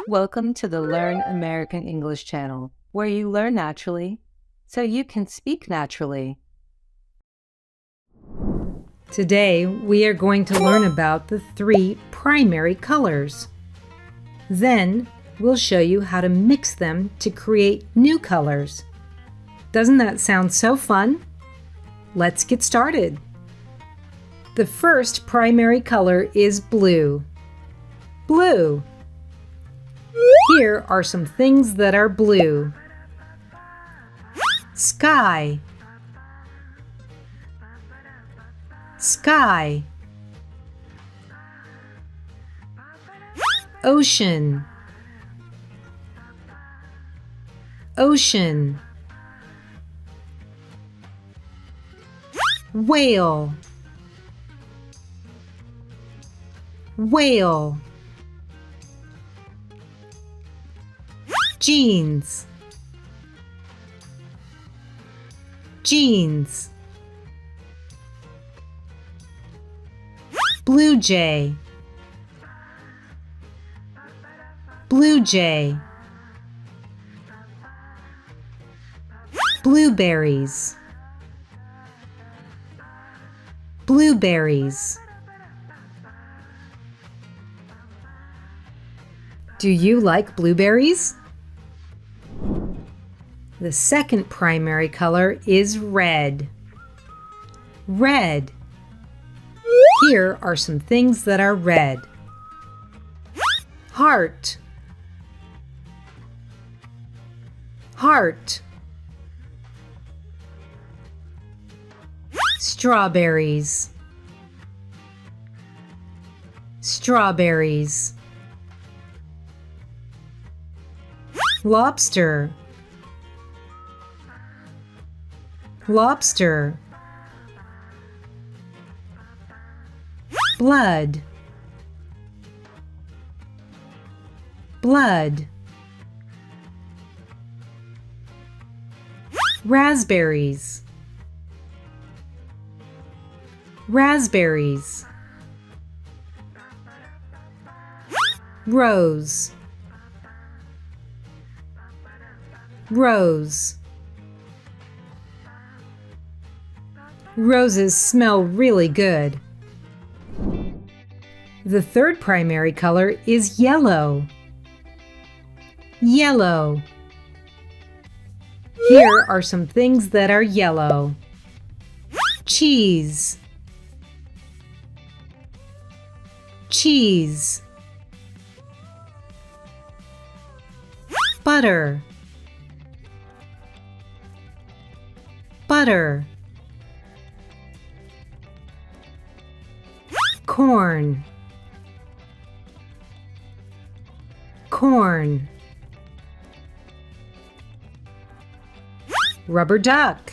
Welcome to the Learn American English channel, where you learn naturally so you can speak naturally. Today, we are going to learn about the 3 primary colors. Then, we'll show you how to mix them to create new colors. Doesn't that sound so fun? Let's get started. The first primary color is blue. Blue. Here are some things that are blue. Sky. Sky. Ocean. Ocean. Whale. Whale. Jeans. Jeans. Blue jay. Blue jay. Blueberries. Blueberries. Do you like blueberries? The second primary color is red. Red. Here are some things that are red. Heart. Heart. Strawberries. Strawberries. Lobster. Lobster. Blood. Blood. Raspberries. Raspberries. Rose. Rose. Roses smell really good. The third primary color is yellow. Yellow. Here are some things that are yellow. Cheese. Cheese. Butter. Butter. Corn. Corn. Rubber duck.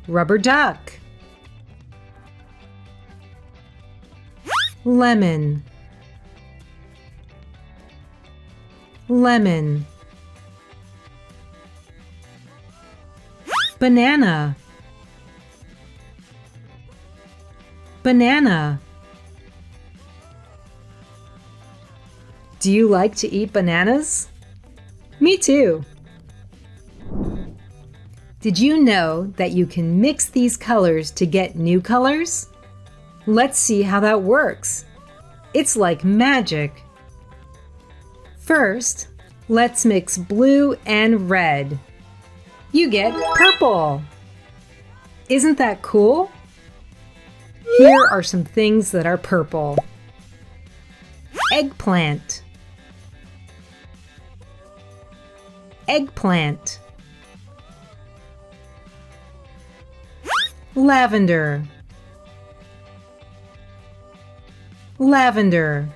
Rubber duck. Lemon. Lemon. Banana. Banana. Do you like to eat bananas? Me too. Did you know that you can mix these colors to get new colors? Let's see how that works. It's like magic. First, let's mix blue and red. You get purple. Isn't that cool? Here are some things that are purple. Eggplant. Eggplant. Lavender. Lavender.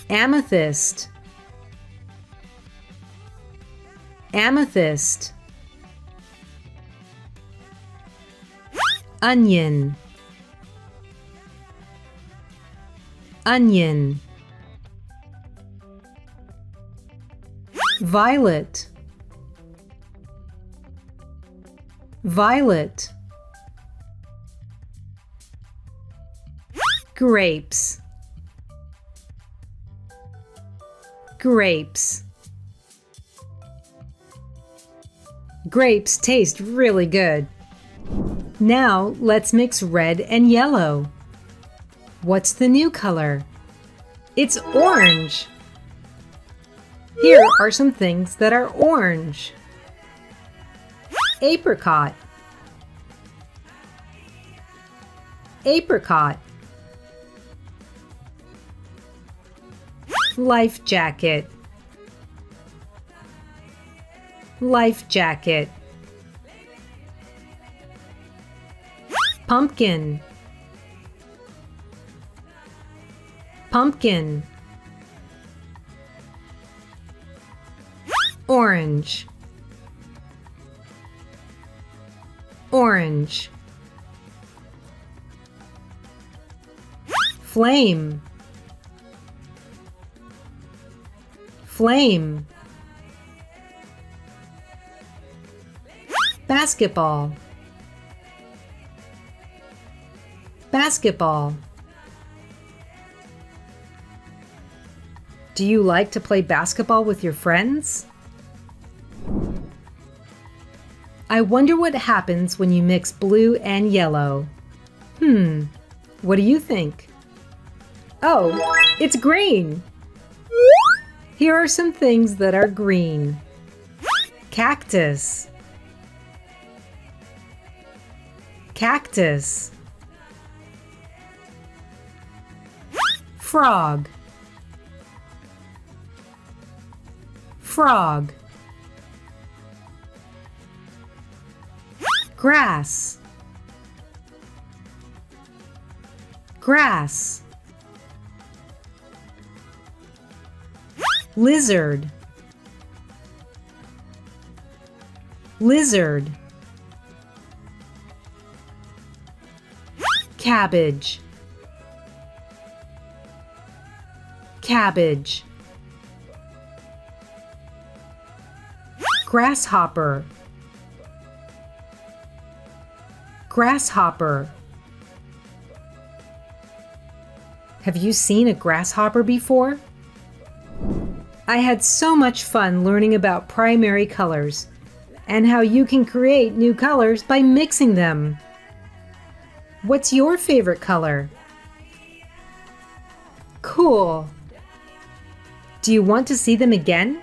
Amethyst. Amethyst. Onion. Onion. Violet. Violet. grapes, grapes. Grapes taste really good. Now let's mix red and yellow. What's the new color? It's orange. Here are some things that are orange. Apricot, apricot. Life jacket, life jacket. Pumpkin, pumpkin. Orange, orange. Flame, flame. Basketball, basketball. Do you like to play basketball with your friends? I wonder what happens when you mix blue and yellow. What do you think? Oh, it's green! Here are some things that are green. Cactus, cactus. Frog, frog. Grass, grass. Lizard, lizard. Cabbage, cabbage. Grasshopper, grasshopper. Have you seen a grasshopper before? I had so much fun learning about primary colors and how you can create new colors by mixing them. What's your favorite color? Cool! Do you want to see them again?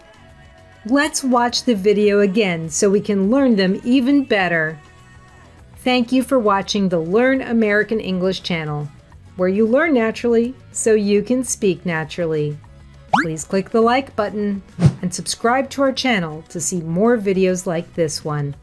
Let's watch the video again so we can learn them even better. Thank you for watching the Learn American English channel, where you learn naturally so you can speak naturally. Please click the like button and subscribe to our channel to see more videos like this one.